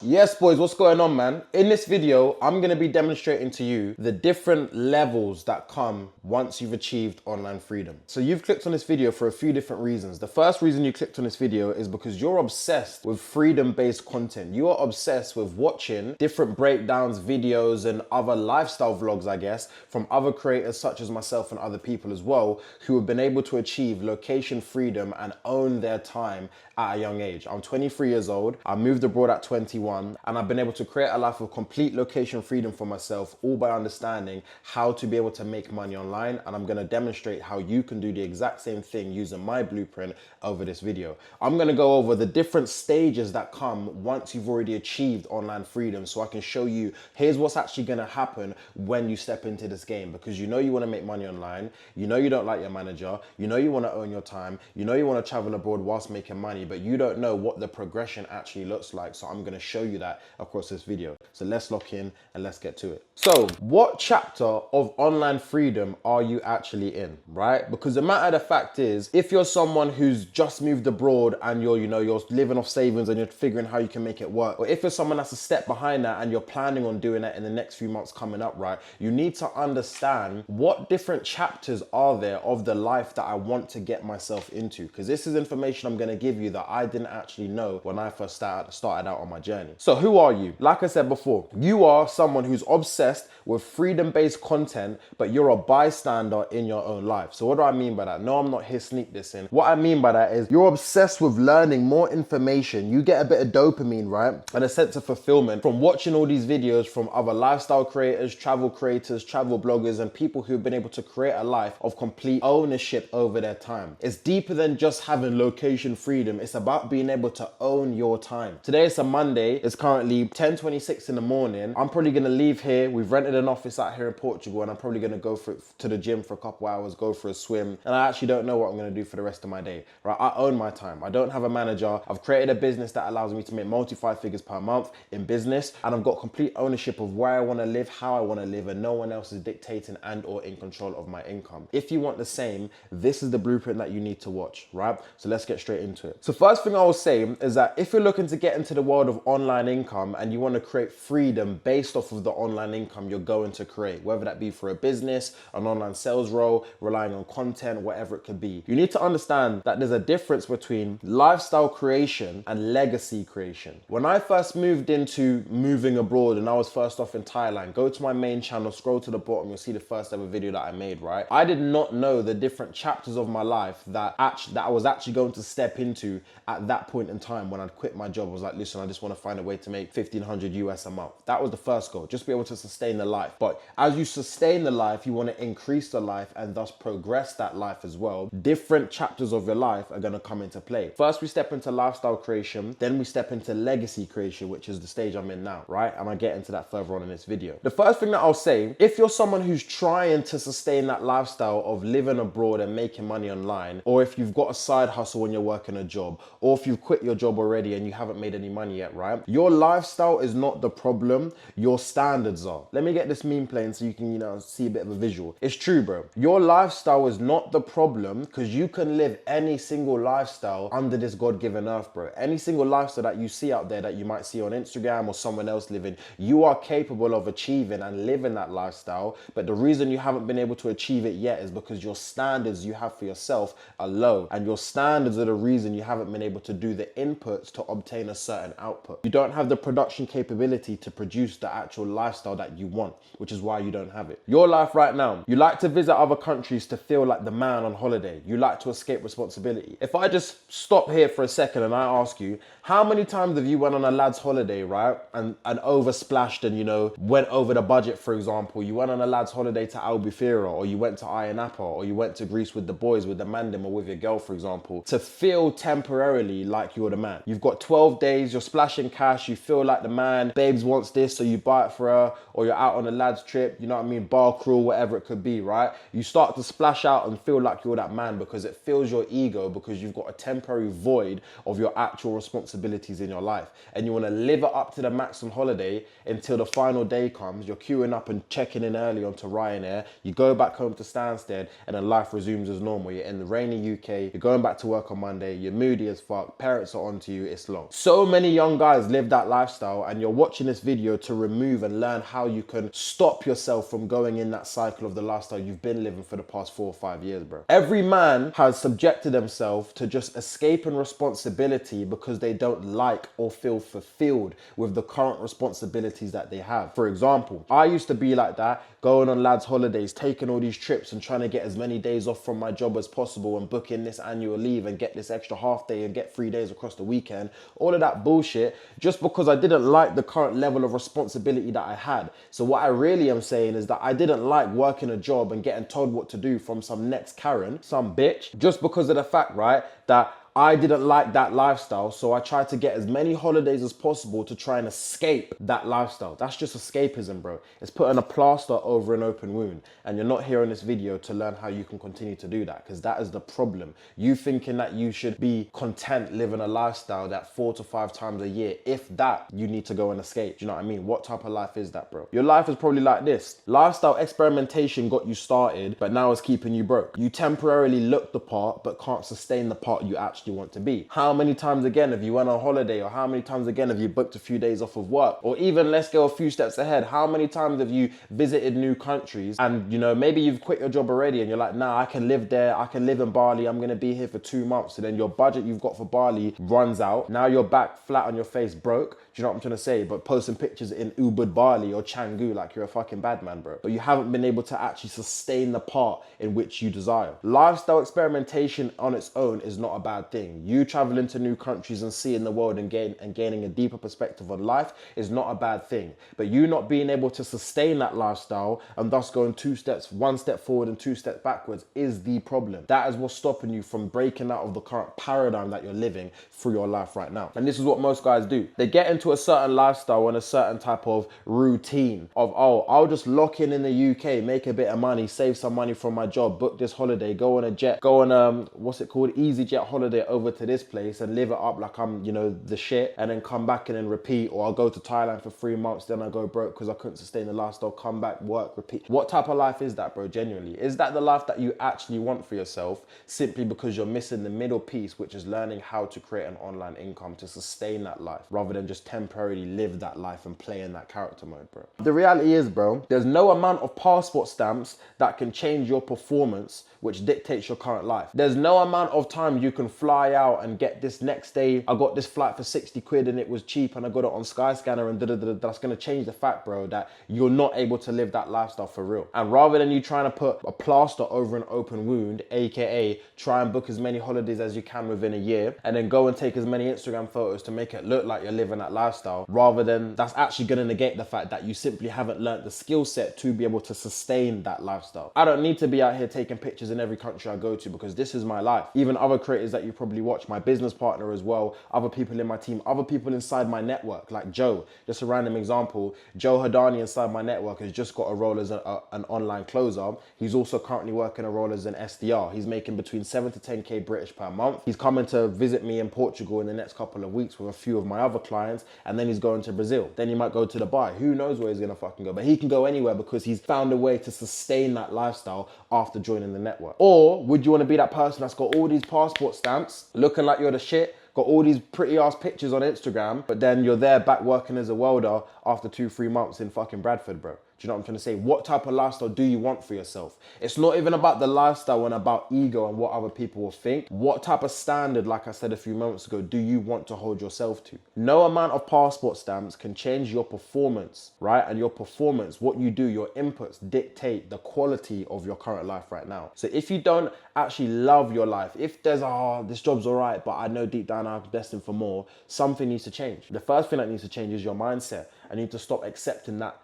Yes, boys, what's going on, man? In this video, I'm going to be demonstrating to you the different levels that come once you've achieved online freedom. So you've clicked on this video for a few different reasons. The first reason you clicked on this video is because you're obsessed with freedom-based content. You are obsessed with watching different breakdowns, videos, and other lifestyle vlogs, I guess, from other creators such as myself and other people as well, who have been able to achieve location freedom and own their time at a young age. I'm 23 years old. I moved abroad at 21. And I've been able to create a life of complete location freedom for myself, all by understanding how to be able to make money online. And I'm going to demonstrate how you can do the exact same thing using my blueprint over this video. I'm going to go over the different stages that come once you've already achieved online freedom, so I can show you here's what's actually going to happen when you step into this game, because you know you want to make money online, you know you don't like your manager, you know you want to own your time, you know you want to travel abroad whilst making money, but you don't know what the progression actually looks like. So I'm going to show you that across this video. So let's lock in and let's get to it. So what chapter of online freedom are you actually in, right? Because the matter of the fact is, if you're someone who's just moved abroad and you're living off savings and you're figuring how you can make it work, or if you're someone that's a step behind that and you're planning on doing that in the next few months coming up, right? You need to understand what different chapters are there of the life that I want to get myself into, because this is information I'm going to give you that I didn't actually know when I first started out on my journey. So who are you? Like I said before, you are someone who's obsessed with freedom-based content, but you're a bystander in your own life. So what do I mean by that? No, I'm not here sneak dissing. What I mean by that is you're obsessed with learning more information. You get a bit of dopamine, right? And a sense of fulfillment from watching all these videos from other lifestyle creators, travel bloggers, and people who've been able to create a life of complete ownership over their time. It's deeper than just having location freedom. It's about being able to own your time. Today it's a Monday. It's currently 10:26 in the morning. I'm probably gonna leave here. We've rented an office out here in Portugal, and I'm probably gonna go to the gym for a couple hours, go for a swim, and I actually don't know what I'm gonna do for the rest of my day, right? I own my time. I don't have a manager. I've created a business that allows me to make multi-five figures per month in business, and I've got complete ownership of where I wanna live, how I wanna live, and no one else is dictating and or in control of my income. If you want the same, this is the blueprint that you need to watch, right? So let's get straight into it. So first thing I will say is that if you're looking to get into the world of online income and you want to create freedom based off of the online income you're going to create, whether that be for a business, an online sales role, relying on content, whatever it could be, you need to understand that there's a difference between lifestyle creation and legacy creation. When I first moved into moving abroad and I was first off in Thailand, go to my main channel, scroll to the bottom, you'll see the first ever video that I made, right? I did not know the different chapters of my life that I was actually going to step into at that point in time. When I'd quit my job, I was like, listen, I just want to find a way to make 1,500 US a month. That was the first goal, just be able to sustain the life. But as you sustain the life, you want to increase the life and thus progress that life as well. Different chapters of your life are going to come into play. First, we step into lifestyle creation, then we step into legacy creation, which is the stage I'm in now, right? And I get into that further on in this video. The first thing that I'll say, if you're someone who's trying to sustain that lifestyle of living abroad and making money online, or if you've got a side hustle when you're working a job, or if you've quit your job already and you haven't made any money yet, right? Your lifestyle is not the problem, your standards are. Let me get this meme playing so you can, see a bit of a visual. It's true, bro. Your lifestyle is not the problem, because you can live any single lifestyle under this God-given earth, bro. Any single lifestyle that you see out there that you might see on Instagram or someone else living, you are capable of achieving and living that lifestyle. But the reason you haven't been able to achieve it yet is because your standards you have for yourself are low, and your standards are the reason you haven't been able to do the inputs to obtain a certain output. You don't have the production capability to produce the actual lifestyle that you want, which is why you don't have it. Your life right now, you like to visit other countries to feel like the man on holiday. You like to escape responsibility. If I just stop here for a second and I ask you, how many times have you went on a lad's holiday, right? And oversplashed and, went over the budget, for example. You went on a lad's holiday to Albufeira, or you went to Ayia Napa, or you went to Greece with the boys, with the mandim, or with your girl, for example, to feel temporarily like you're the man. You've got 12 days, you're splashing cash, you feel like the man, babes wants this, so you buy it for her, or you're out on a lad's trip, you know what I mean, bar crawl, whatever it could be, right? You start to splash out and feel like you're that man because it fills your ego, because you've got a temporary void of your actual responsibilities in your life. And you want to live it up to the max on holiday until the final day comes. You're queuing up and checking in early onto Ryanair. You go back home to Stansted, and then life resumes as normal. You're in the rainy UK, you're going back to work on Monday, you're moody as fuck, parents are onto you, it's long. So many young guys live that lifestyle and you're watching this video to remove and learn how you can stop yourself from going in that cycle of the lifestyle you've been living for the past 4 or 5 years, bro. Every man has subjected themselves to just escaping responsibility because they don't like or feel fulfilled with the current responsibilities that they have. For example, I used to be like that, going on lads' holidays, taking all these trips and trying to get as many days off from my job as possible and booking this annual leave and get this extra half day and get 3 days across the weekend. All of that bullshit just because I didn't like the current level of responsibility that I had. So what I really am saying is that I didn't like working a job and getting told what to do from some next Karen, some bitch, just because of the fact, right, that I didn't like that lifestyle, so I tried to get as many holidays as possible to try and escape that lifestyle. That's just escapism, bro. It's putting a plaster over an open wound. And you're not here in this video to learn how you can continue to do that, because that is the problem. You thinking that you should be content living a lifestyle that 4 to 5 times a year, if that, you need to go and escape. Do you know what I mean? What type of life is that, bro? Your life is probably like this. Lifestyle experimentation got you started, but now it's keeping you broke. You temporarily look the part, but can't sustain the part you actually want to be. How many times again have you went on holiday, or how many times again have you booked a few days off of work? Or even let's go a few steps ahead, how many times have you visited new countries and, you know, maybe you've quit your job already and you're like, nah, I can live there, I can live in Bali, I'm gonna be here for 2 months. And then your budget you've got for Bali runs out. Now you're back flat on your face, broke. Do you know what I'm trying to say? But posting pictures in Ubud, Bali or Canggu like you're a fucking bad man, bro. But you haven't been able to actually sustain the part in which you desire. Lifestyle experimentation on its own is not a bad thing. You traveling to new countries and seeing the world and gaining a deeper perspective on life is not a bad thing. But you not being able to sustain that lifestyle and thus going 1 step forward and 2 steps backwards is the problem. That is what's stopping you from breaking out of the current paradigm that you're living through your life right now. And this is what most guys do. They get into a certain lifestyle and a certain type of routine of, oh, I'll just lock in the UK, make a bit of money, save some money from my job, book this holiday, go on a jet, go on what's it called, EasyJet holiday over to this place and live it up like I'm, you know, the shit, and then come back and then repeat. Or I'll go to Thailand for 3 months, then I go broke because I couldn't sustain the lifestyle, come back, work, repeat. What type of life is that, bro? Genuinely, is that the life that you actually want for yourself, simply because you're missing the middle piece, which is learning how to create an online income to sustain that life, rather than just temporarily live that life and play in that character mode, bro? The reality is, bro, there's no amount of passport stamps that can change your performance which dictates your current life. There's no amount of time you can fly out and get this next day, I got this flight for 60 quid and it was cheap and I got it on Skyscanner and that's gonna change the fact, bro, that you're not able to live that lifestyle for real. And rather than you trying to put a plaster over an open wound, AKA try and book as many holidays as you can within a year and then go and take as many Instagram photos to make it look like you're living that lifestyle, rather than that's actually gonna negate the fact that you simply haven't learned the skill set to be able to sustain that lifestyle. I don't need to be out here taking pictures in every country I go to because this is my life. Even other creators that you probably watch, my business partner as well, other people in my team, other people inside my network, like Joe, just a random example, Joe Hadani inside my network has just got a role as an online closer. He's also currently working a role as an SDR. He's making between 7 to 10K British per month. He's coming to visit me in Portugal in the next couple of weeks with a few of my other clients, and then he's going to Brazil. Then he might go to Dubai. Who knows where he's gonna fucking go, but he can go anywhere because he's found a way to sustain that lifestyle after joining the network. Or would you want to be that person that's got all these passport stamps, looking like you're the shit, got all these pretty ass pictures on Instagram, but then you're there back working as a welder after 2-3 months in fucking Bradford, bro? Do you know what I'm trying to say? What type of lifestyle do you want for yourself? It's not even about the lifestyle and about ego and what other people will think. What type of standard, like I said a few moments ago, do you want to hold yourself to? No amount of passport stamps can change your performance, right? And your performance, what you do, your inputs dictate the quality of your current life right now. So if you don't actually love your life, if there's, this job's all right, but I know deep down I'm destined for more, something needs to change. The first thing that needs to change is your mindset. I need to stop accepting that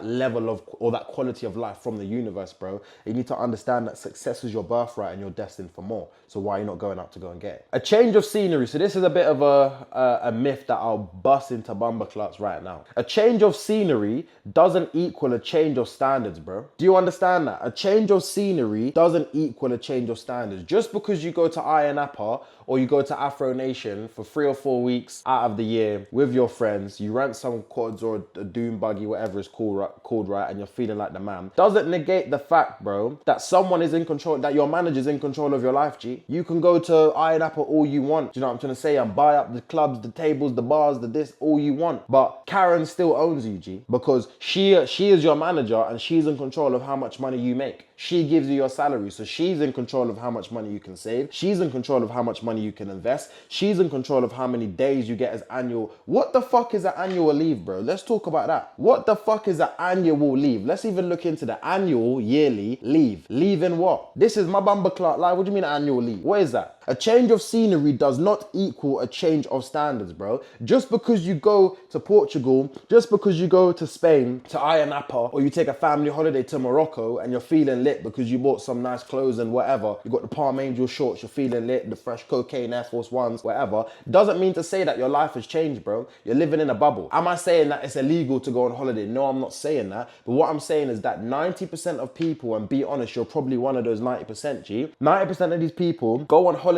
level of, or that quality of life from the universe, bro. You need to understand that success is your birthright and you're destined for more. So why are you not going out to go and get it? A change of scenery. So this is a bit of a myth that I'll bust into bumpercluts right now. A change of scenery doesn't equal a change of standards, bro. Do you understand that? A change of scenery doesn't equal a change of standards. Just because you go to Ayia Napa Or you go to Afro Nation for 3 or 4 weeks out of the year with your friends, you rent some quads or a dune buggy, whatever it's called, right, and you're feeling like the man. Doesn't negate the fact, bro, that someone is in control, that your manager's in control of your life, G. You can go to Iron Apple all you want, do you know what I'm trying to say, and buy up the clubs, the tables, the bars, the this, all you want. But Karen still owns you, G, because she is your manager and she's in control of how much money you make. She gives you your salary, so she's in control of how much money you can save. She's in control of how much money you can invest. She's in control of how many days you get as annual. What the fuck is an annual leave, bro? Let's talk about that. What the fuck is an annual leave? Let's even look into the annual, yearly leave. Leave in what? This is my Bumper Clark live. What do you mean annual leave? What is that? A change of scenery does not equal a change of standards, bro. Just because you go to Portugal, just because you go to Spain, to Ayia Napa, or you take a family holiday to Morocco and you're feeling lit because you bought some nice clothes and whatever, you got the Palm Angel shorts, you're feeling lit, the fresh cocaine Air Force Ones, whatever, doesn't mean to say that your life has changed, bro. You're living in a bubble. Am I saying that it's illegal to go on holiday? No, I'm not saying that. But what I'm saying is that 90% of people, and be honest, you're probably one of those 90%, G. 90% of these people go on holiday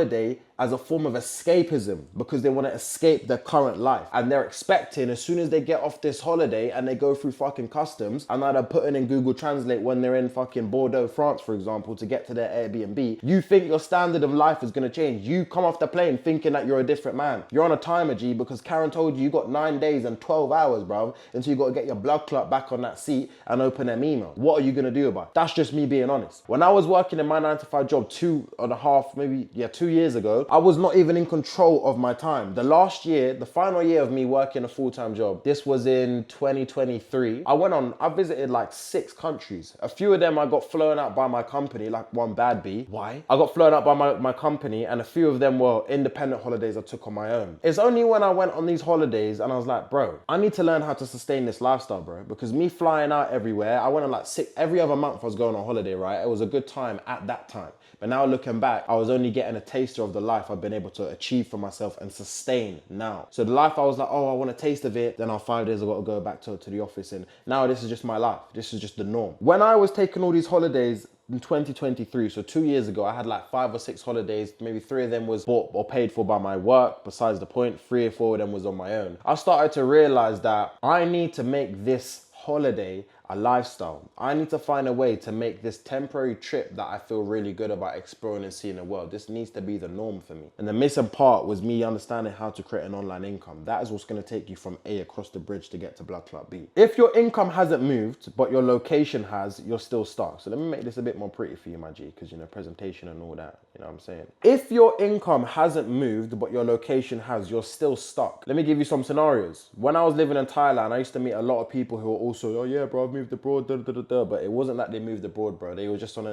as a form of escapism because they want to escape their current life, and they're expecting as soon as they get off this holiday and they go through fucking customs and either putting in Google Translate when they're in fucking Bordeaux, France, for example, to get to their Airbnb, you think your standard of life is going to change. You come off the plane thinking that you're a different man. You're on a timer, G, because Karen told you got 9 days and 12 hours, bro, until you got to get your blood clot back on that seat and open them email. What are you going to do about it? That's just me being honest. When I was working in my 9-to-5 job 2 years ago, I was not even in control of my time. The last year, the final year of me working a full-time job, this was in 2023. I visited like 6 countries. A few of them I got flown out by my company, like one bad bee. Why? I got flown out by my company, and a few of them were independent holidays I took on my own. It's only when I went on these holidays and I was like, bro, I need to learn how to sustain this lifestyle, bro, because me flying out everywhere, I went on like 6, every other month I was going on holiday, right? It was a good time at that time. But now looking back, I was only getting a taster of the life I've been able to achieve for myself and sustain now. So the life I was like, oh, I want a taste of it. Then on 5 days, I got to go back to the office. And now this is just my life. This is just the norm. When I was taking all these holidays in 2023, so 2 years ago, I had like 5 or 6 holidays. Maybe 3 of them was bought or paid for by my work. Besides the point, 3 or 4 of them was on my own. I started to realize that I need to make this holiday a lifestyle. I need to find a way to make this temporary trip that I feel really good about exploring and seeing the world. This needs to be the norm for me. And the missing part was me understanding how to create an online income. That is what's going to take you from A across the bridge to get to Blood Clot B. If your income hasn't moved, but your location has, you're still stuck. So let me make this a bit more pretty for you, my G, because, you know, presentation and all that, you know what I'm saying? If your income hasn't moved, but your location has, you're still stuck. Let me give you some scenarios. When I was living in Thailand, I used to meet a lot of people who were also, oh yeah, bro, I've moved abroad, but it wasn't that they moved abroad, bro. They were just on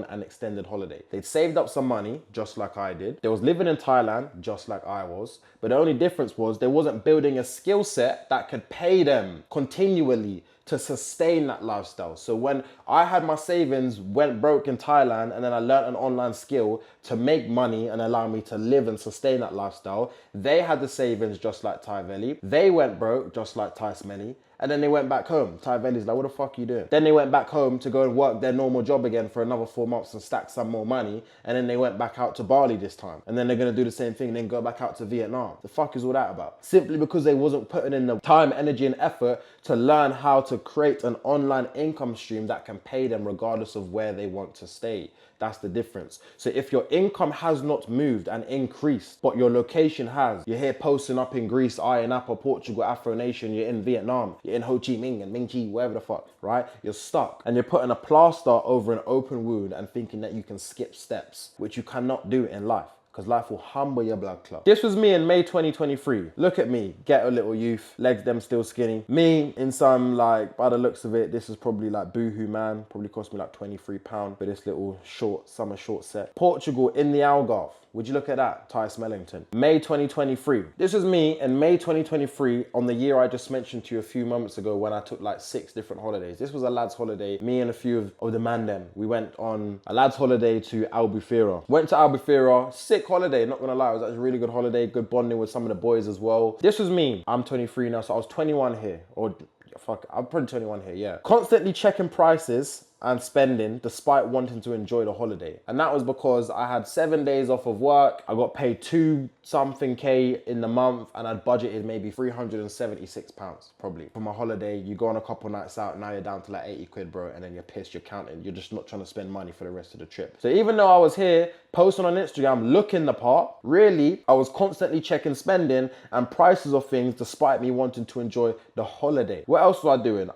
an extended holiday. They'd saved up some money, just like I did. They was living in Thailand, just like I was. But the only difference was they wasn't building a skill set that could pay them continually to sustain that lifestyle. So when I had my savings, went broke in Thailand, and then I learned an online skill to make money and allow me to live and sustain that lifestyle, they had the savings just like Ty Veli. They went broke just like Ty Smelly. And then they went back home. Ty Veli's like, what the fuck are you doing? Then they went back home to go and work their normal job again for another 4 months and stack some more money. And then they went back out to Bali this time. And then they're going to do the same thing and then go back out to Vietnam. The fuck is all that about? Simply because they wasn't putting in the time, energy and effort to learn how to create an online income stream that can pay them regardless of where they want to stay. That's the difference. So if your income has not moved and increased, but your location has, you're here posting up in Greece, Ayia Napa, Portugal, Afro Nation, you're in Vietnam, you're in Ho Chi Minh and Minh Chi, wherever the fuck, right? You're stuck. And you're putting a plaster over an open wound and thinking that you can skip steps, which you cannot do in life, because life will humble your blood clot. This was me in May 2023. Look at me, ghetto little youth, legs them still skinny. Me in some, like, by the looks of it, this is probably like Boohoo Man. Probably cost me like £23 for this little summer short set. Portugal in the Algarve. Would you look at that? Ty Smellington. May 2023. This was me in May 2023 on the year I just mentioned to you a few moments ago when I took like 6 different holidays. This was a lad's holiday. Me and a few of the man them. We went on a lad's holiday to Albufeira. Went to Albufeira. Sick holiday, not gonna lie. It was actually a really good holiday. Good bonding with some of the boys as well. This was me. I'm 23 now, so I was 21 here. Or fuck, I'm probably 21 here, yeah. Constantly checking prices and spending despite wanting to enjoy the holiday. And that was because I had 7 days off of work. I got paid 2 something K in the month, and I'd budgeted maybe £376 probably for my holiday. You go on a couple nights out, now you're down to like 80 quid, bro, and then you're pissed, you're counting. You're just not trying to spend money for the rest of the trip. So even though I was here posting on Instagram looking the part, really I was constantly checking spending and prices of things despite me wanting to enjoy the holiday. What else was I doing?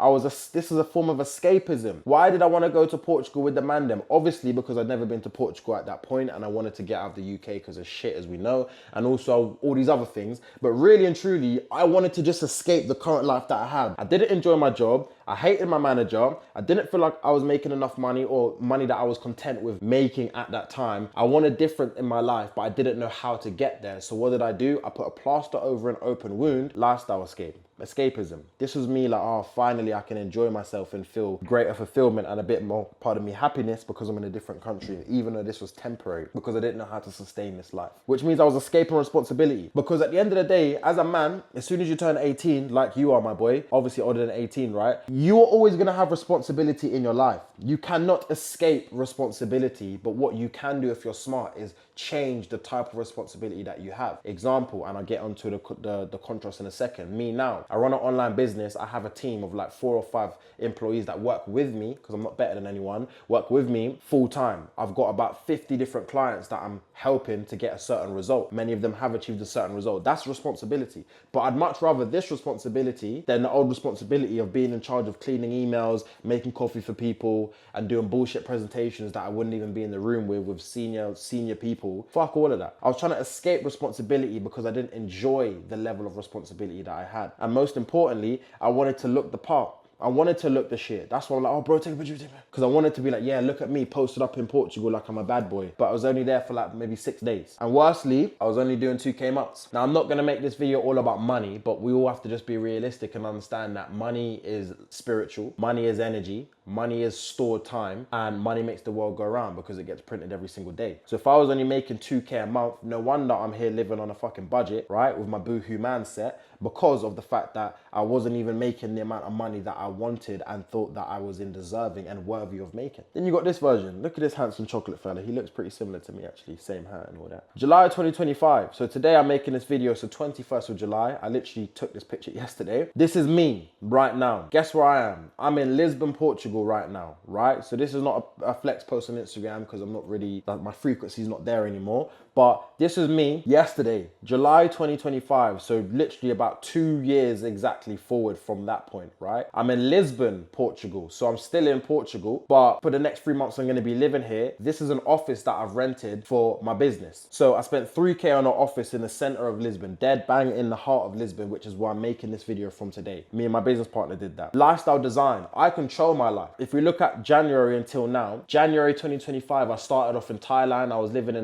This is a form of escapism. Why did I want to go to Portugal with the mandem? Obviously because I'd never been to Portugal at that point, and I wanted to get out of the UK because of shit, as we know, and also all these other things. But really and truly, I wanted to just escape the current life that I had. I didn't enjoy my job. I hated my manager. I didn't feel like I was making enough money, or money that I was content with making at that time. I wanted different in my life, but I didn't know how to get there. So what did I do? I put a plaster over an open wound. Lifestyle escapism. This was me like, oh, finally I can enjoy myself and feel greater fulfillment and a bit more, pardon me, happiness, because I'm in a different country, even though this was temporary, because I didn't know how to sustain this life. Which means I was escaping responsibility, because at the end of the day, as a man, as soon as you turn 18, like you are, my boy, obviously older than 18, right? You are always gonna have responsibility in your life. You cannot escape responsibility, but what you can do if you're smart is change the type of responsibility that you have. Example, and I'll get onto the contrast in a second. Me now, I run an online business. I have a team of like 4 or 5 employees that work with me, because I'm not better than anyone, work with me full time. I've got about 50 different clients that I'm helping to get a certain result. Many of them have achieved a certain result. That's responsibility. But I'd much rather this responsibility than the old responsibility of being in charge of cleaning emails, making coffee for people, and doing bullshit presentations that I wouldn't even be in the room with senior people. Fuck all of that. I was trying to escape responsibility because I didn't enjoy the level of responsibility that I had. And most importantly, I wanted to look the part. I wanted to look the shit. That's why I'm like, oh bro, take a picture. Because I wanted to be like, yeah, look at me posted up in Portugal like I'm a bad boy. But I was only there for like maybe 6 days. And worstly, I was only doing 2K months. Now I'm not gonna make this video all about money, but we all have to just be realistic and understand that money is spiritual, money is energy, money is stored time, and money makes the world go around because it gets printed every single day. So if I was only making 2K a month, no wonder I'm here living on a fucking budget, right? With my boohoo man set, because of the fact that I wasn't even making the amount of money that I wanted and thought that I was deserving and worthy of making. Then you got this version. Look at this handsome chocolate fella. He looks pretty similar to me actually, same hair and all that. July 2025. So today I'm making this video, so 21st of July. I literally took this picture yesterday. This is me right now. Guess where I am? I'm in Lisbon, Portugal right now, right? So this is not a flex post on Instagram because I'm not really, like, my frequency is not there anymore. But this is me yesterday, July 2025. So literally about 2 years exactly forward from that point, right? I'm in Lisbon, Portugal. So I'm still in Portugal, but for the next 3 months, I'm going to be living here. This is an office that I've rented for my business. So I spent 3K on an office in the center of Lisbon, dead bang in the heart of Lisbon, which is where I'm making this video from today. Me and my business partner did that. Lifestyle design. I control my life. If we look at January until now, January 2025, I started off in Thailand. I was living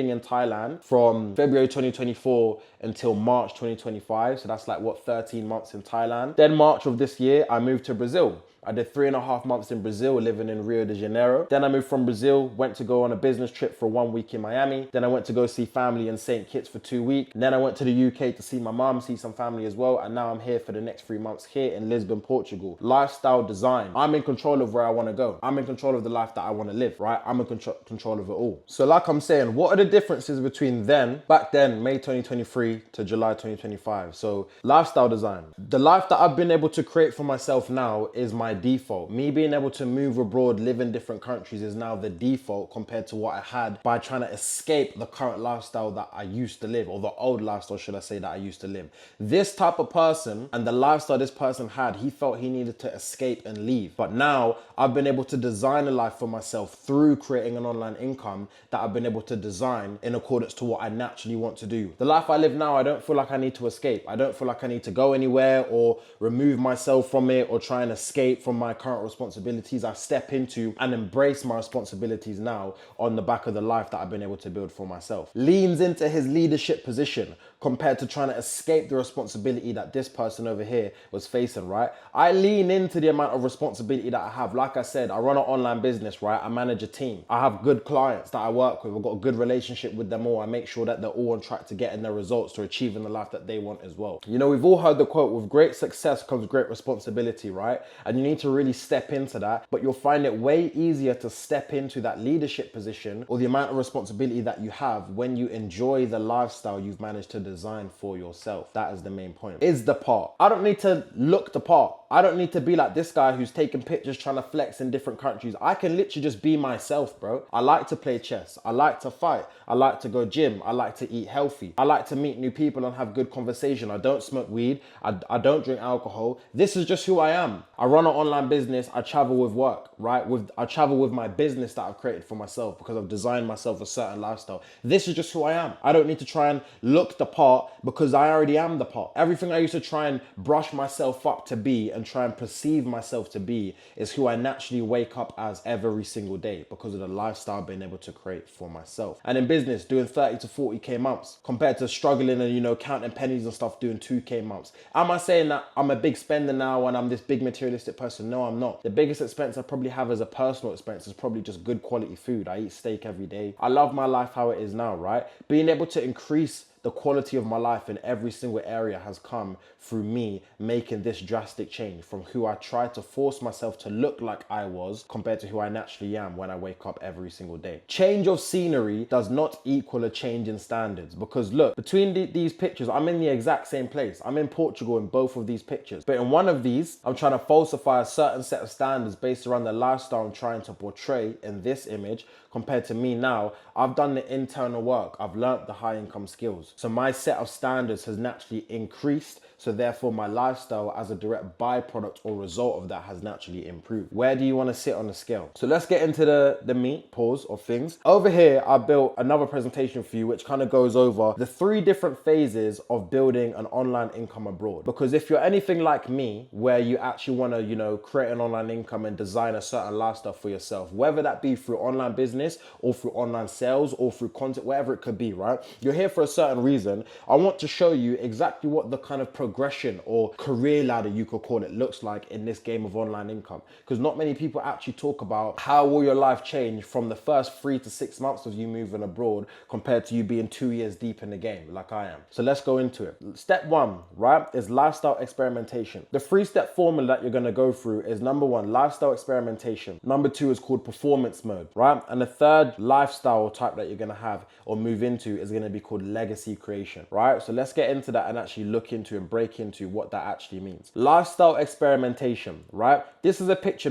in Thailand from February 2024 until March 2025. So that's like, what, 13 months in Thailand. Then March of this year, I moved to Brazil. I did 3.5 months in Brazil, living in Rio de Janeiro. Then I moved from Brazil, went to go on a business trip for 1 week in Miami. Then I went to go see family in St. Kitts for 2 weeks. And then I went to the UK to see my mom, see some family as well. And now I'm here for the next 3 months here in Lisbon, Portugal. Lifestyle design. I'm in control of where I want to go. I'm in control of the life that I want to live, right? I'm in control of it all. So like I'm saying, what are the differences between back then, May 2023 to July 2025? So lifestyle design. The life that I've been able to create for myself now is my default. Me being able to move abroad, live in different countries is now the default compared to what I had by trying to escape the current lifestyle that I used to live, or the old lifestyle, should I say, that I used to live. This type of person and the lifestyle this person had, he felt he needed to escape and leave. But now I've been able to design a life for myself through creating an online income that I've been able to design in accordance to what I naturally want to do. The life I live now, I don't feel like I need to escape. I don't feel like I need to go anywhere or remove myself from it or try and escape from my current responsibilities. I step into and embrace my responsibilities now on the back of the life that I've been able to build for myself. Leans into his leadership position compared to trying to escape the responsibility that this person over here was facing, right? I lean into the amount of responsibility that I have. Like I said, I run an online business, right? I manage a team. I have good clients that I work with. I've got a good relationship with them all. I make sure that they're all on track to getting their results, to achieving the life that they want as well. You know, we've all heard the quote, with great success comes great responsibility, right? And you need need to really step into that, but you'll find it way easier to step into that leadership position or the amount of responsibility that you have when you enjoy the lifestyle you've managed to design for yourself. That is the main point. Is the part. I don't need to look the part. I don't need to be like this guy who's taking pictures trying to flex in different countries. I can literally just be myself, bro. I like to play chess. I like to fight. I like to go gym. I like to eat healthy. I like to meet new people and have good conversation. I don't smoke weed. I don't drink alcohol. This is just who I am. I run an online business. I travel with work, right? I travel with my business that I've created for myself because I've designed myself a certain lifestyle. This is just who I am. I don't need to try and look the part because I already am the part. Everything I used to try and brush myself up to be and try and perceive myself to be is who I naturally wake up as every single day because of the lifestyle I've been able to create for myself. And in business, doing 30 to 40K months compared to struggling and, counting pennies and stuff, doing 2K months. Am I saying that I'm a big spender now and I'm this big materialistic person? No, I'm not. The biggest expense I probably have as a personal expense is probably just good quality food. I eat steak every day. I love my life how it is now, right? Being able to increase the quality of my life in every single area has come through me making this drastic change from who I tried to force myself to look like I was compared to who I naturally am when I wake up every single day. Change of scenery does not equal a change in standards because look, between these pictures, I'm in the exact same place. I'm in Portugal in both of these pictures. But in one of these, I'm trying to falsify a certain set of standards based around the lifestyle I'm trying to portray in this image compared to me now. I've done the internal work. I've learned the high income skills. So my set of standards has naturally increased. So therefore my lifestyle as a direct byproduct or result of that has naturally improved. Where do you want to sit on the scale? So let's get into the meat, pause of things. Over here, I built another presentation for you, which kind of goes over the 3 different phases of building an online income abroad. Because if you're anything like me, where you actually want to, create an online income and design a certain lifestyle for yourself, whether that be through online business or through online sales or through content, whatever it could be, right? You're here for a certain reason. I want to show you exactly what the kind of progression or career ladder, you could call it, looks like in this game of online income. Because not many people actually talk about how will your life change from the first 3 to 6 months of you moving abroad compared to you being 2 years deep in the game like I am. So let's go into it. Step 1, right, is lifestyle experimentation. The 3-step formula that you're going to go through is number 1, lifestyle experimentation. Number 2 is called performance mode, right? And the third lifestyle type that you're going to have or move into is going to be called legacy creation, right? So let's get into that and actually look into and break into what that actually means. Lifestyle experimentation, right? This is a picture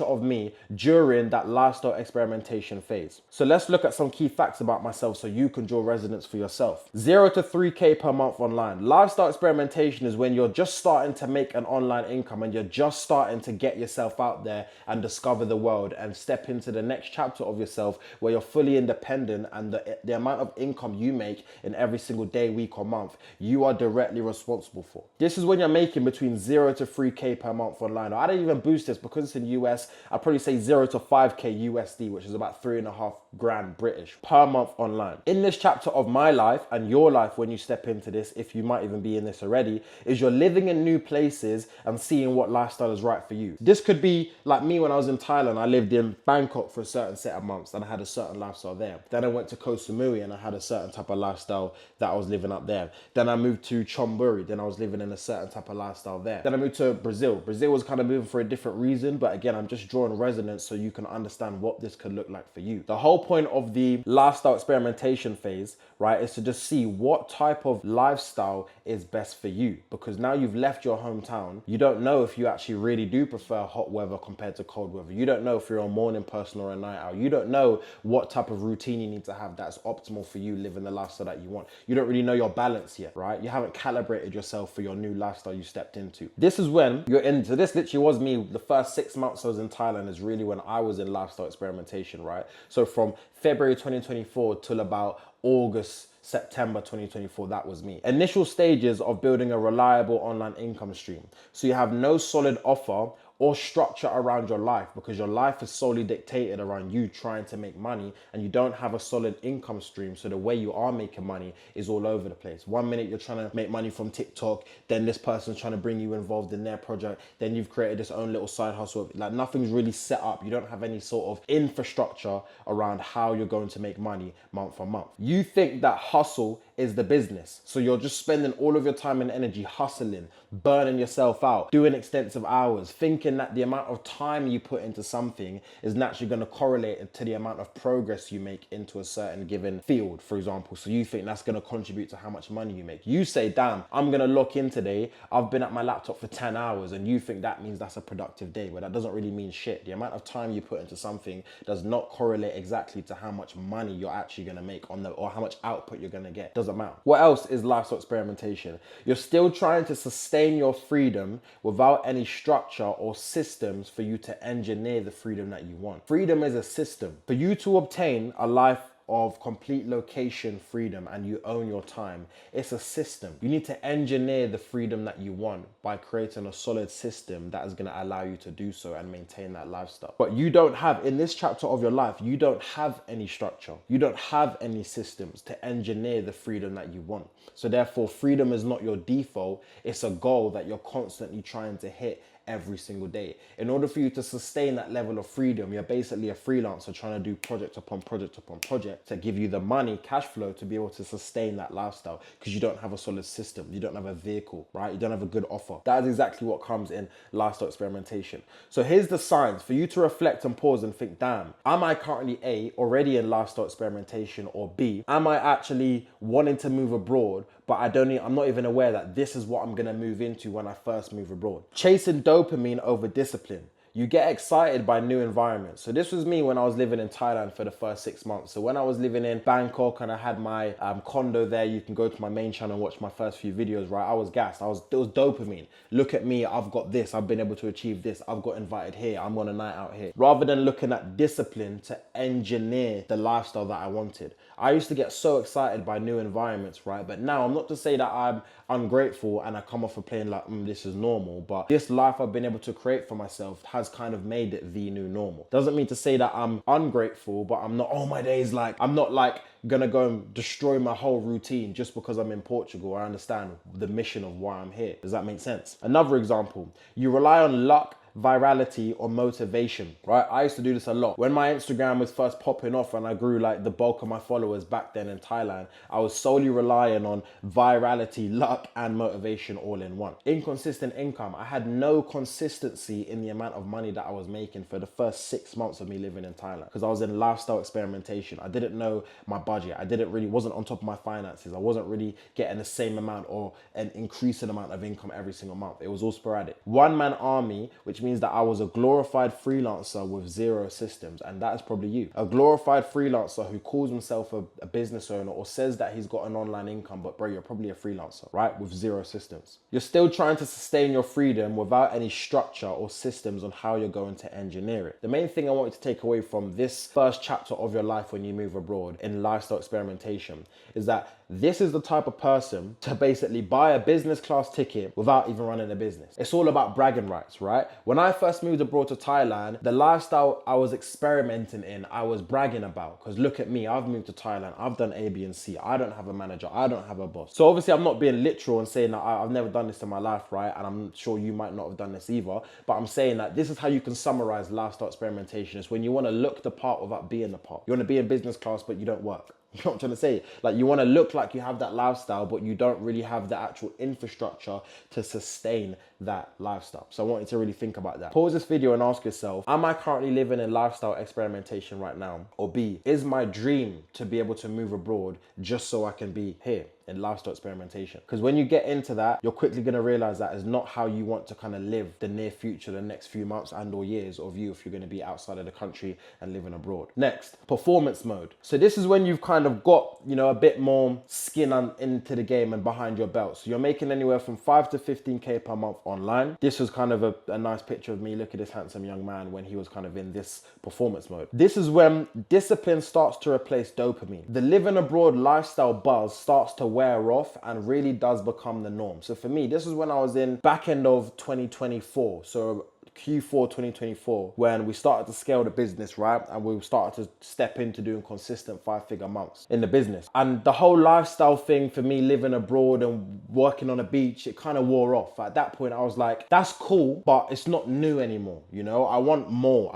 of me during that lifestyle experimentation phase. So let's look at some key facts about myself so you can draw resonance for yourself. 0 to 3K per month online. Lifestyle experimentation is when you're just starting to make an online income and you're just starting to get yourself out there and discover the world and step into the next chapter of yourself where you're fully independent and the amount of income you make in every single day, week or month, you are directly responsible for. This is when you're making between 0 to 3K per month online. I don't even boost this because it's in US. I'd probably say 0 to 5K USD, which is about 3.5 grand British per month online. In this chapter of my life and your life, when you step into this, if you might even be in this already, is you're living in new places and seeing what lifestyle is right for you. This could be like me when I was in Thailand. I lived in Bangkok for a certain set of months and I had a certain lifestyle there. Then I went to Koh Samui and I had a certain type of lifestyle that I was living up there. Then I moved to Chonburi. Then I was living in a certain type of lifestyle there. Then I moved to Brazil. Brazil was kind of moving for a different reason, but again, I'm just drawing resonance so you can understand what this could look like for you. The whole point of the lifestyle experimentation phase, right, is to just see what type of lifestyle is best for you. Because now you've left your hometown, you don't know if you actually really do prefer hot weather compared to cold weather. You don't know if you're a morning person or a night owl. You don't know what type of routine you need to have that's optimal for you living the lifestyle that you want. You don't really know your balance yet, right? You haven't calibrated yourself for your new lifestyle you stepped into. This is when you're in, so this literally was me, the first 6 months I was in Thailand is really when I was in lifestyle experimentation, right? So from February 2024 till about August, September 2024, that was me. Initial stages of building a reliable online income stream. So you have no solid offer or structure around your life because your life is solely dictated around you trying to make money and you don't have a solid income stream. So the way you are making money is all over the place. 1 minute you're trying to make money from TikTok, then this person's trying to bring you involved in their project, then you've created this own little side hustle. Like nothing's really set up. You don't have any sort of infrastructure around how you're going to make money month on month. You think that hustle is the business. So you're just spending all of your time and energy hustling, burning yourself out, doing extensive hours, thinking that the amount of time you put into something is naturally going to correlate to the amount of progress you make into a certain given field, for example. So you think that's going to contribute to how much money you make. You say, damn, I'm going to lock in today. I've been at my laptop for 10 hours, and you think that means that's a productive day, but that doesn't really mean shit. The amount of time you put into something does not correlate exactly to how much money you're actually going to make on the, or how much output you're going to get. Doesn't matter. What else is lifestyle experimentation? You're still trying to sustain your freedom without any structure or systems for you to engineer the freedom that you want. Freedom is a system. For you to obtain a life of complete location freedom and you own your time, it's a system. You need to engineer the freedom that you want by creating a solid system that is going to allow you to do so and maintain that lifestyle. But you don't have, in this chapter of your life, you don't have any structure. You don't have any systems to engineer the freedom that you want. So therefore, freedom is not your default. It's a goal that you're constantly trying to hit every single day. In order for you to sustain that level of freedom, you're basically a freelancer trying to do project upon project upon project to give you the money, cash flow, to be able to sustain that lifestyle, because you don't have a solid system. You don't have a vehicle, right? You don't have a good offer. That is exactly what comes in lifestyle experimentation. So here's the signs for you to reflect and pause and think, damn, am I currently A, already in lifestyle experimentation, or B, am I actually wanting to move abroad, but I'm not even aware that this is what I'm gonna move into when I first move abroad. Chasing dopamine over discipline. You get excited by new environments. So this was me when I was living in Thailand for the first 6 months. So when I was living in Bangkok and I had my condo there, you can go to my main channel and watch my first few videos, right? I was gassed. It was dopamine. Look at me, I've got this. I've been able to achieve this. I've got invited here. I'm on a night out here. Rather than looking at discipline to engineer the lifestyle that I wanted. I used to get so excited by new environments, right? But now, I'm not to say that I'm ungrateful and I come off a plane like, this is normal, but this life I've been able to create for myself has kind of made it the new normal. Doesn't mean to say that I'm ungrateful, but I'm not, my days, like, I'm not like gonna go and destroy my whole routine just because I'm in Portugal. I understand the mission of why I'm here. Does that make sense? Another example, you rely on luck, virality, or motivation, right? I used to do this a lot. When my Instagram was first popping off and I grew like the bulk of my followers back then in Thailand, I was solely relying on virality, luck, and motivation all in one. Inconsistent income. I had no consistency in the amount of money that I was making for the first 6 months of me living in Thailand, because I was in lifestyle experimentation. I didn't know my budget. Wasn't on top of my finances. I wasn't really getting the same amount or an increasing amount of income every single month. It was all sporadic. One-man army, which means that I was a glorified freelancer with zero systems, and that is probably you. A glorified freelancer who calls himself a business owner or says that he's got an online income, but bro, you're probably a freelancer, right? With zero systems. You're still trying to sustain your freedom without any structure or systems on how you're going to engineer it. The main thing I want you to take away from this first chapter of your life when you move abroad in lifestyle experimentation is that this is the type of person to basically buy a business class ticket without even running a business. It's all about bragging rights, right? When I first moved abroad to Thailand, the lifestyle I was experimenting in, I was bragging about, because look at me, I've moved to Thailand, I've done A, B, and C. I don't have a manager, I don't have a boss. So obviously I'm not being literal and saying that I've never done this in my life, right? And I'm sure you might not have done this either, but I'm saying that this is how you can summarize lifestyle experimentation. It's when you want to look the part without being the part. You want to be in business class, but you don't work. You know what I'm trying to say? Like, you want to look like you have that lifestyle, but you don't really have the actual infrastructure to sustain that lifestyle. So I want you to really think about that. Pause this video and ask yourself, am I currently living in lifestyle experimentation right now? Or B, is my dream to be able to move abroad just so I can be here in lifestyle experimentation? Because when you get into that, you're quickly going to realize that is not how you want to kind of live the near future, the next few months and or years of you if you're going to be outside of the country and living abroad. Next, performance mode. So this is when you've kind of got, a bit more skin into the game and behind your belt. So you're making anywhere from 5 to 15K per month online. This was kind of a nice picture of me. Look at this handsome young man when he was kind of in this performance mode. This is when discipline starts to replace dopamine. The living abroad lifestyle buzz starts to wear off and really does become the norm. So for me, this is when I was in back end of 2024. So Q4 2024 when we started to scale the business, right? And we started to step into doing consistent 5-figure months in the business. And the whole lifestyle thing for me, living abroad and working on a beach, it kind of wore off. At that point, I was like, that's cool, but it's not new anymore. You know, I want more.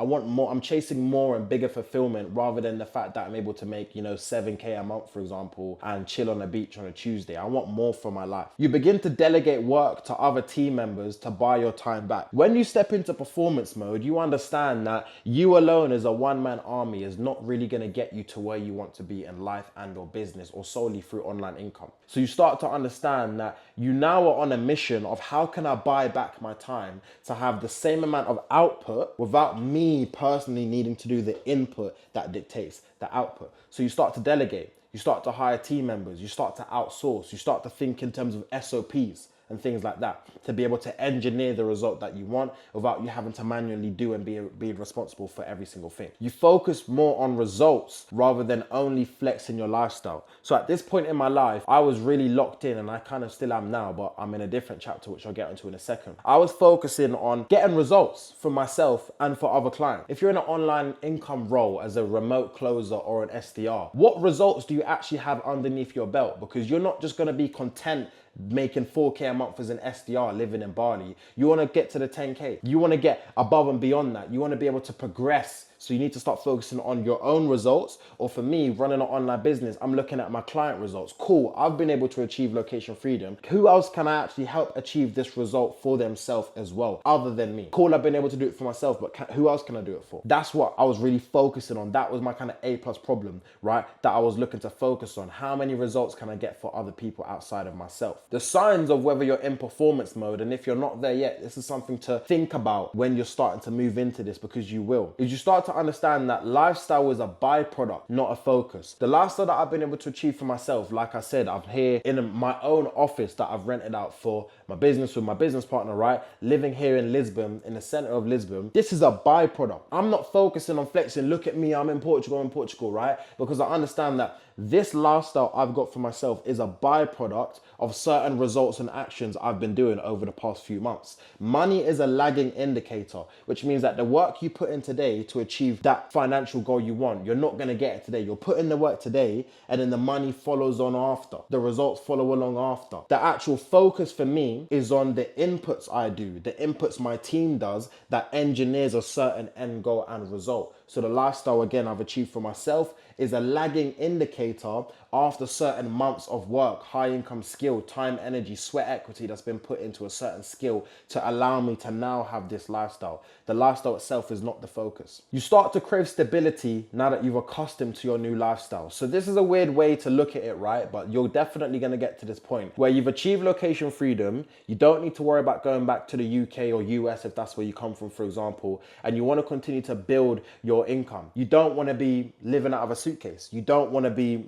I'm chasing more and bigger fulfillment rather than the fact that I'm able to make, 7K a month, for example, and chill on the beach on a Tuesday. I want more for my life. You begin to delegate work to other team members to buy your time back. When you step into performance mode, you understand that you alone as a one-man army is not really going to get you to where you want to be in life and or business, or solely through online income. So you start to understand that you now are on a mission of how can I buy back my time to have the same amount of output without me personally needing to do the input that dictates the output. So you start to delegate, you start to hire team members, you start to outsource, you start to think in terms of SOPs and things like that to be able to engineer the result that you want without you having to manually do and be responsible for every single thing. You focus more on results rather than only flexing your lifestyle. So at this point in my life, I was really locked in, and I kind of still am now, but I'm in a different chapter, which I'll get into in a second. I was focusing on getting results for myself and for other clients. If you're in an online income role as a remote closer or an SDR, what results do you actually have underneath your belt? Because you're not just going to be content making 4K a month as an SDR living in Bali. You want to get to the 10K. You want to get above and beyond that. You want to be able to progress. So you need to start focusing on your own results. Or for me, running an online business, I'm looking at my client results. Cool, I've been able to achieve location freedom. Who else can I actually help achieve this result for themselves as well, other than me? Cool, I've been able to do it for myself, but who else can I do it for? That's what I was really focusing on. That was my kind of A+ problem, right? That I was looking to focus on. How many results can I get for other people outside of myself? The signs of whether you're in performance mode, and if you're not there yet, this is something to think about when you're starting to move into this, because you will. Is you start to understand that lifestyle is a byproduct, not a focus. The lifestyle that I've been able to achieve for myself, like I said, I'm here in my own office that I've rented out for my business with my business partner, right? Living here in Lisbon, in the center of Lisbon. This is a byproduct. I'm not focusing on flexing. Look at me, I'm in Portugal, right? Because I understand that this lifestyle I've got for myself is a byproduct of certain results and actions I've been doing over the past few months. Money is a lagging indicator, which means that the work you put in today to achieve that financial goal you want, you're not going to get it today. You'll put in the work today, and then the money follows on after. The results follow along after. The actual focus for me is on the inputs I do, the inputs my team does that engineers a certain end goal and result. So the lifestyle, again, I've achieved for myself is a lagging indicator after certain months of work, high income skill, time, energy, sweat equity that's been put into a certain skill to allow me to now have this lifestyle. The lifestyle itself is not the focus. You start to crave stability now that you've accustomed to your new lifestyle. So this is a weird way to look at it, right? But you're definitely going to get to this point where you've achieved location freedom. You don't need to worry about going back to the UK or US if that's where you come from, for example, and you want to continue to build your income. You don't want to be living out of a suitcase. You don't want to be,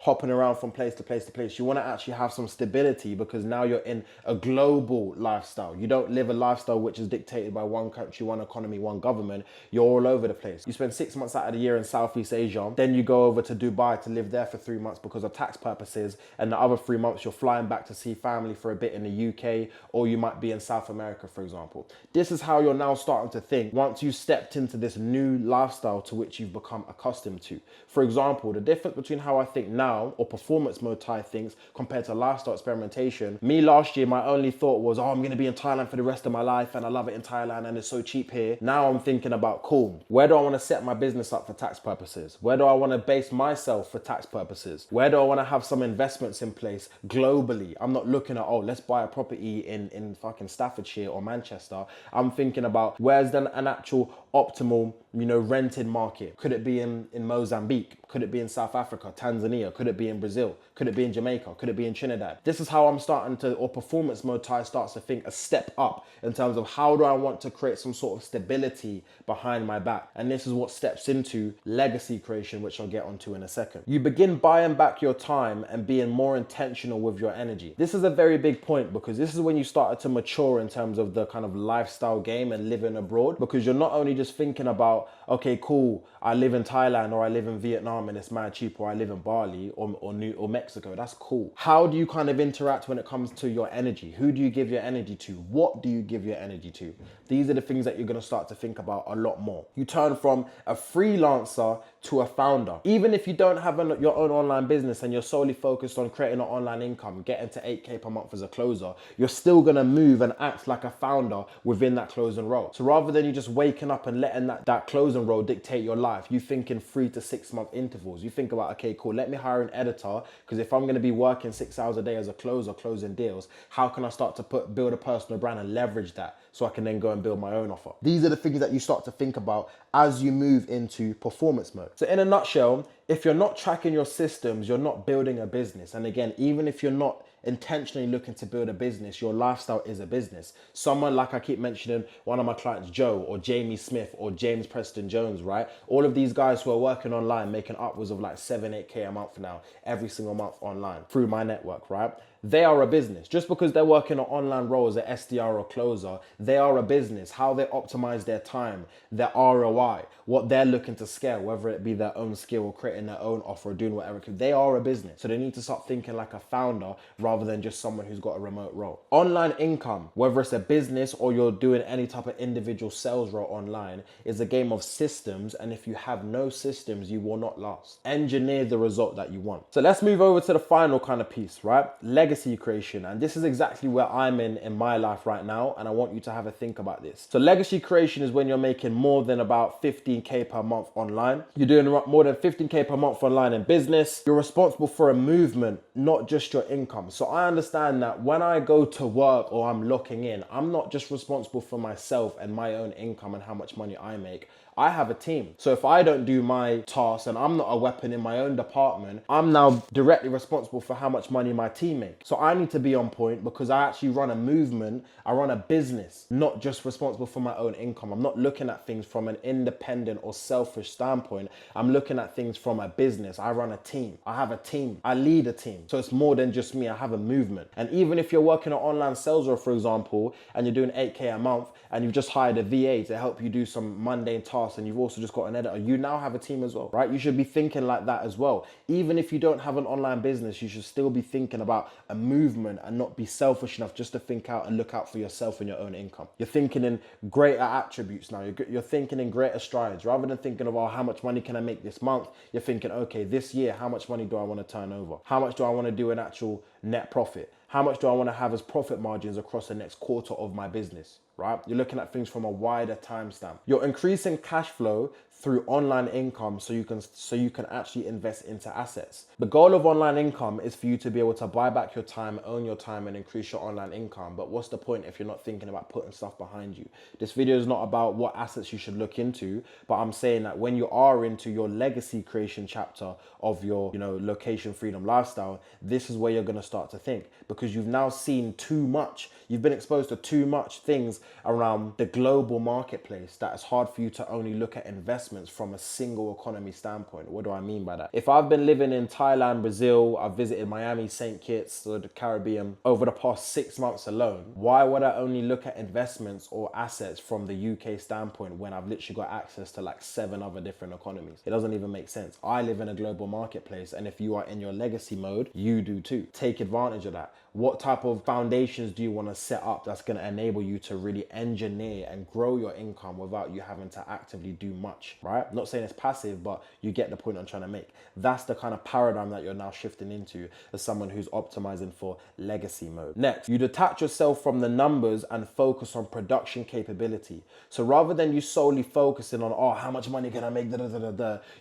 hopping around from place to place to place. You want to actually have some stability because now you're in a global lifestyle. You don't live a lifestyle which is dictated by one country, one economy, one government. You're all over the place. You spend 6 months out of the year in Southeast Asia, then you go over to Dubai to live there for 3 months because of tax purposes, and the other 3 months you're flying back to see family for a bit in the UK, or you might be in South America, for example. This is how you're now starting to think once you stepped into this new lifestyle to which you've become accustomed to. For example, the difference between how I think now, or performance mode type things, compared to lifestyle experimentation. Me last year, my only thought was, I'm going to be in Thailand for the rest of my life and I love it in Thailand and it's so cheap here. Now I'm thinking about, cool, where do I want to set my business up for tax purposes? Where do I want to base myself for tax purposes? Where do I want to have some investments in place globally? I'm not looking at, let's buy a property in fucking Staffordshire or Manchester. I'm thinking about where's then an actual optimal, rented market. Could it be in Mozambique? Could it be in South Africa, Tanzania? Could it be in Brazil? Could it be in Jamaica? Could it be in Trinidad? This is how I'm starting to, or performance mode Ty starts to think a step up in terms of how do I want to create some sort of stability behind my back. And this is what steps into legacy creation, which I'll get onto in a second. You begin buying back your time and being more intentional with your energy. This is a very big point because this is when you started to mature in terms of the kind of lifestyle game and living abroad, because you're not only just thinking about about, okay, cool, I live in Thailand or I live in Vietnam and it's mad cheap, or I live in Bali or Mexico. That's cool. How do you kind of interact when it comes to your energy? Who do you give your energy to? What do you give your energy to? These are the things that you're going to start to think about a lot more. You turn from a freelancer to a founder. Even if you don't have your own online business and you're solely focused on creating an online income, getting to 8K per month as a closer, you're still gonna move and act like a founder within that closing role. So rather than you just waking up and letting that closing role dictate your life, you think in 3 to 6 month intervals. You think about, okay, cool, let me hire an editor, because if I'm gonna be working 6 hours a day as a closer, closing deals, how can I start to build a personal brand and leverage that so I can then go and build my own offer? These are the things that you start to think about as you move into performance mode. So in a nutshell, if you're not tracking your systems, you're not building a business. And again, even if you're not intentionally looking to build a business, your lifestyle is a business. Someone like I keep mentioning, one of my clients, Joe or Jamie Smith or James Preston Jones, right? All of these guys who are working online, making upwards of like 7, 8K a month now, every single month online through my network, right? They are a business. Just because they're working on online roles at SDR or closer, they are a business. How they optimize their time, their ROI, what they're looking to scale, whether it be their own skill or creating their own offer or doing whatever, they are a business. So they need to start thinking like a founder rather than just someone who's got a remote role. Online income, whether it's a business or you're doing any type of individual sales role online, is a game of systems. And if you have no systems, you will not last. Engineer the result that you want. So let's move over to the final kind of piece, right? Legacy creation. And this is exactly where I'm in my life right now. And I want you to have a think about this. So legacy creation is when you're making more than about 15K per month online. You're doing more than 15K per month online in business. You're responsible for a movement, not just your income. So I understand that when I go to work or I'm locking in, I'm not just responsible for myself and my own income and how much money I make. I have a team. So if I don't do my tasks and I'm not a weapon in my own department, I'm now directly responsible for how much money my team make. So I need to be on point because I actually run a movement, I run a business, not just responsible for my own income. I'm not looking at things from an independent or selfish standpoint. I'm looking at things from a business. I run a team. I have a team. I lead a team. So it's more than just me. I have a movement. And even if you're working an online sales role, for example, and you're doing 8K a month and you've just hired a VA to help you do some mundane tasks, and you've also just got an editor, you now have a team as well, right? You should be thinking like that as well. Even if you don't have an online business, you should still be thinking about a movement and not be selfish enough just to think out and look out for yourself and your own income. You're thinking in greater attributes now. You're thinking in greater strides. Rather than thinking of, oh, how much money can I make this month? You're thinking, okay, this year, how much money do I want to turn over? How much do I want to do an actual net profit? How much do I want to have as profit margins across the next quarter of my business, right? You're looking at things from a wider time stamp. You're increasing cash flow through online income so you can actually invest into assets. The goal of online income is for you to be able to buy back your time, own your time, and increase your online income. But what's the point if you're not thinking about putting stuff behind you? This video is not about what assets you should look into, but I'm saying that when you are into your legacy creation chapter of your, location freedom lifestyle, this is where you're going to start to think, because you've now seen too much. You've been exposed to too much things around the global marketplace that it's hard for you to only look at investments from a single economy standpoint. What do I mean by that? If I've been living in Thailand, Brazil, I've visited Miami, St. Kitts, or the Caribbean over the past 6 months alone, why would I only look at investments or assets from the UK standpoint when I've literally got access to like 7 other different economies? It doesn't even make sense. I live in a global marketplace, and if you are in your legacy mode, you do too. Take advantage of that. What type of foundations do you want to set up that's going to enable you to really engineer and grow your income without you having to actively do much, right? I'm not saying it's passive, but you get the point I'm trying to make. That's the kind of paradigm that you're now shifting into as someone who's optimizing for legacy mode. Next, you detach yourself from the numbers and focus on production capability. So rather than you solely focusing on, oh, how much money can I make,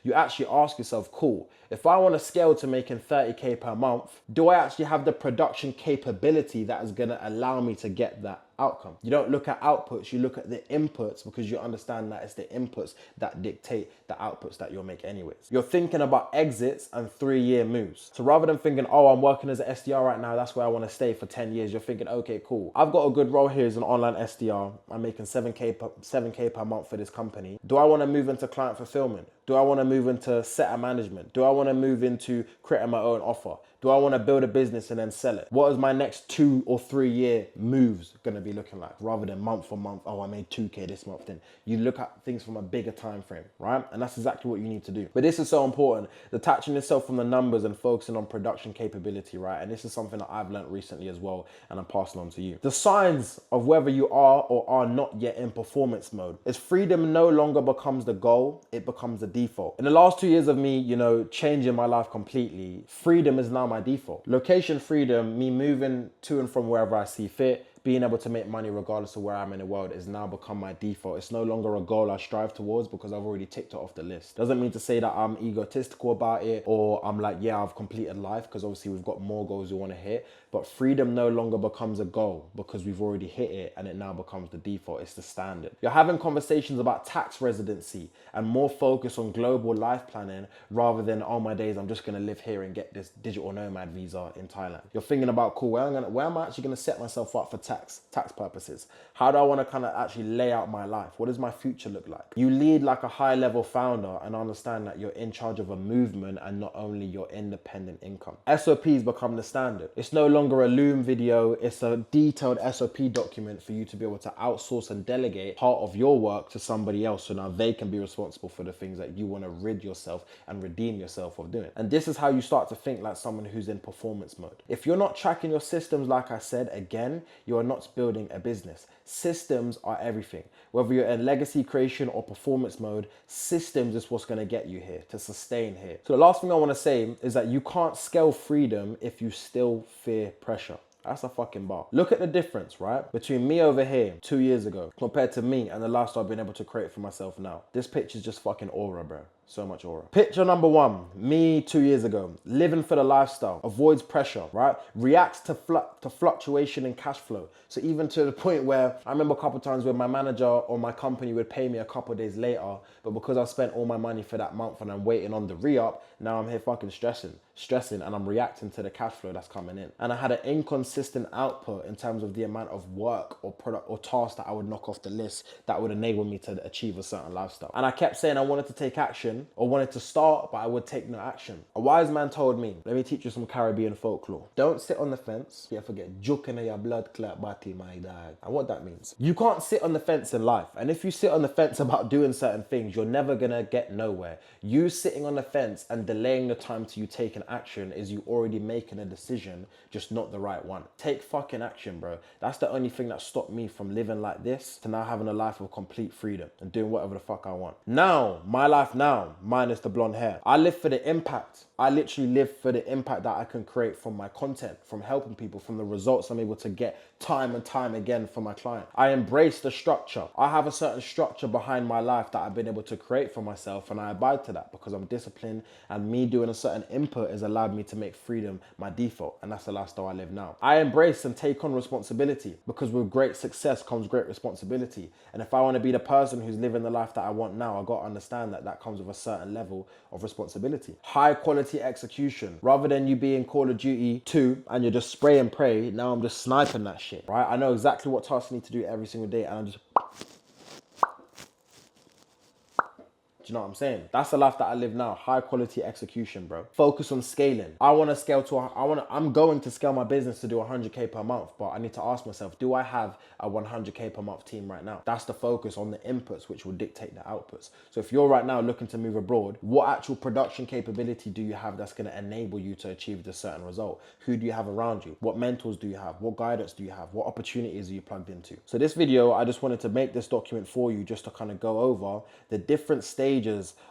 you actually ask yourself, cool, if I want to scale to making 30K per month, do I actually have the production capability that is going to allow me to get that outcome? You don't look at outputs, you look at the inputs, because you understand that it's the inputs that dictate the outputs that you'll make anyways. You're thinking about exits and 3-year moves. So rather than thinking, oh, I'm working as an SDR right now, that's where I want to stay for 10 years, you're thinking, okay, cool, I've got a good role here as an online SDR. I'm making 7K per month for this company. Do I want to move into client fulfillment? Do I want to move into setter management? Do I want to move into creating my own offer? Do I want to build a business and then sell it? What is my next 2 or 3 year moves going to be? be looking like, rather than month on month. Oh, I made 2K this month. Then you look at things from a bigger time frame, right? And that's exactly what you need to do. But this is so important, detaching yourself from the numbers and focusing on production capability, right? And this is something that I've learned recently as well, and I'm passing on to you. The signs of whether you are or are not yet in performance mode is freedom no longer becomes the goal, it becomes the default. In the last 2 years of me, changing my life completely, freedom is now my default. Location freedom, me moving to and from wherever I see fit, being able to make money regardless of where I'm in the world, is now become my default. It's no longer a goal I strive towards because I've already ticked it off the list. Doesn't mean to say that I'm egotistical about it or I'm like, yeah, I've completed life, because obviously we've got more goals we want to hit. But freedom no longer becomes a goal because we've already hit it, and it now becomes the default. It's the standard. You're having conversations about tax residency and more focus on global life planning rather than, oh my days, I'm just going to live here and get this digital nomad visa in Thailand. You're thinking about, cool, where am I actually going to set myself up for tax purposes? How do I want to kind of actually lay out my life? What does my future look like? You lead like a high level founder and understand that you're in charge of a movement and not only your independent income. SOPs become the standard. It's no longer a Loom video, it's a detailed SOP document for you to be able to outsource and delegate part of your work to somebody else, so now they can be responsible for the things that you want to rid yourself and redeem yourself of doing. And this is how you start to think like someone who's in performance mode. If you're not tracking your systems, like I said, again, you are not building a business. Systems are everything. Whether you're in legacy creation or performance mode, systems is what's going to get you here, to sustain here. So the last thing I want to say is that you can't scale freedom if you still fear pressure. That's a fucking bar. Look at the difference, right? Between me over here 2 years ago compared to me and the lifestyle I've been able to create for myself now. This picture's just fucking aura, bro. So much aura. Picture number one, me 2 years ago, living for the lifestyle, avoids pressure, right? Reacts to fluctuation in cash flow. So even to the point where I remember a couple of times where my manager or my company would pay me a couple of days later, but because I spent all my money for that month and I'm waiting on the re-up, now I'm here fucking stressing, and I'm reacting to the cash flow that's coming in. And I had an inconsistent output in terms of the amount of work or product or tasks that I would knock off the list that would enable me to achieve a certain lifestyle. And I kept saying I wanted to take action or wanted to start, but I would take no action. A wise man told me, let me teach you some Caribbean folklore. Don't sit on the fence. You forget, joking your blood clot body, my dog. And what that means. You can't sit on the fence in life. And if you sit on the fence about doing certain things, you're never gonna get nowhere. You sitting on the fence and delaying the time to you taking action is you already making a decision, just not the right one. Take fucking action, bro. That's the only thing that stopped me from living like this to now having a life of complete freedom and doing whatever the fuck I want. Now, my life now, minus the blonde hair. I live for the impact. I literally live for the impact that I can create from my content, from helping people, from the results I'm able to get time and time again for my client. I embrace the structure. I have a certain structure behind my life that I've been able to create for myself, and I abide to that because I'm disciplined, and me doing a certain input has allowed me to make freedom my default, and that's the lifestyle I live now. I embrace and take on responsibility because with great success comes great responsibility. And if I want to be the person who's living the life that I want now, I got to understand that that comes with a certain level of responsibility. High quality execution. Rather than you being Call of Duty 2 and you're just spray and pray, now I'm just sniping that shit, right? I know exactly what tasks I need to do every single day, and I'm just... Do you know what I'm saying? That's the life that I live now. High quality execution, bro. Focus on scaling. I want to scale to, I'm going to scale my business to do 100K per month, but I need to ask myself, do I have a 100K per month team right now? That's the focus on the inputs, which will dictate the outputs. So if you're right now looking to move abroad, what actual production capability do you have that's going to enable you to achieve this certain result? Who do you have around you? What mentors do you have? What guidance do you have? What opportunities are you plugged into? So this video, I just wanted to make this document for you just to kind of go over the different stages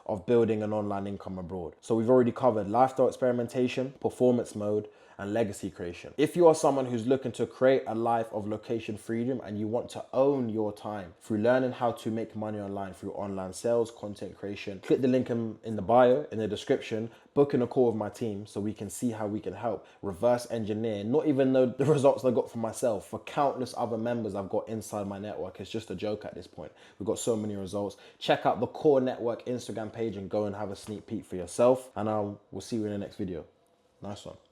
of building an online income abroad. So we've already covered lifestyle experimentation, performance mode, and legacy creation. If you are someone who's looking to create a life of location freedom and you want to own your time through learning how to make money online through online sales, content creation, click the link in the bio, in the description, book in a call with my team so we can see how we can help reverse engineer, not even know the results I got for myself, for countless other members I've got inside my network. It's just a joke at this point. We've got so many results. Check out the Core Network Instagram page and go and have a sneak peek for yourself. And we'll see you in the next video. Nice one.